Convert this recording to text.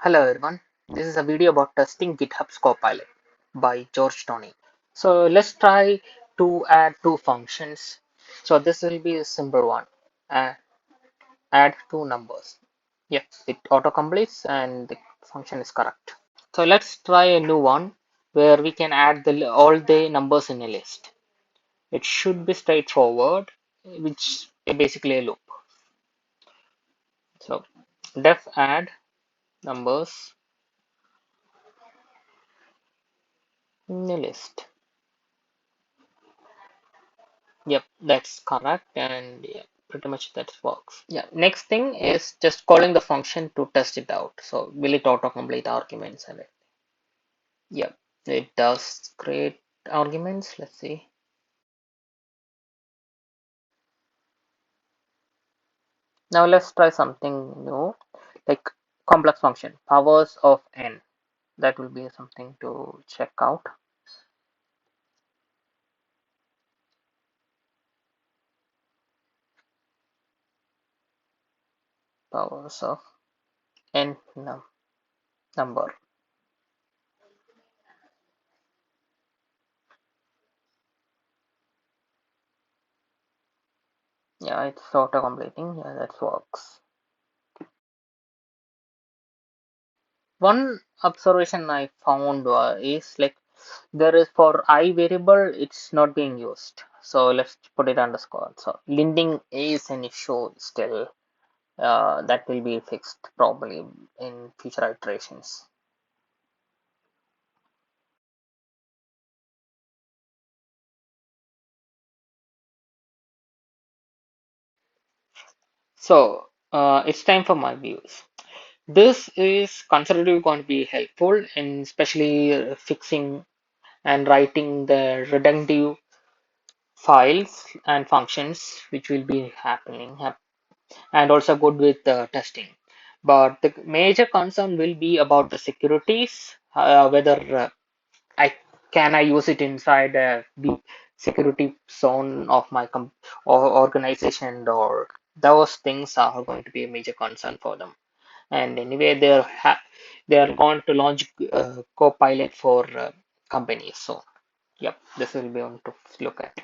Hello everyone, this is a video about testing GitHub's copilot by George Tony. So let's try to add two functions. So this will be a simple one. Uh, Add two numbers. Yeah, it autocompletes and the function is correct. So let's try a new one where we can add all the numbers in a list. It should be straightforward, which is basically a loop. So def add numbers in a list. Yep, that's correct, and yeah, pretty much that works. Yeah, next thing is just calling the function to test it out. So will it autocomplete arguments and it? Yep, it does create arguments. Let's see. Now let's try something new, like complex function, powers of n. That will be something to check out. Powers of n number. Yeah, it's autocompleting. Yeah, that works. One observation I found is like there is for I variable, it's not being used. So let's put it underscore. So linting is an issue still. That will be fixed probably in future iterations. So it's time for my views. This is considerably going to be helpful in especially fixing and writing the redundant files and functions which will be happening and also good with testing. But the major concern will be about the securities, whether I use it inside the security zone of my or organization, or those things are going to be a major concern for them. And anyway, they are going to launch Copilot for companies. So, yep, this will be on to look at.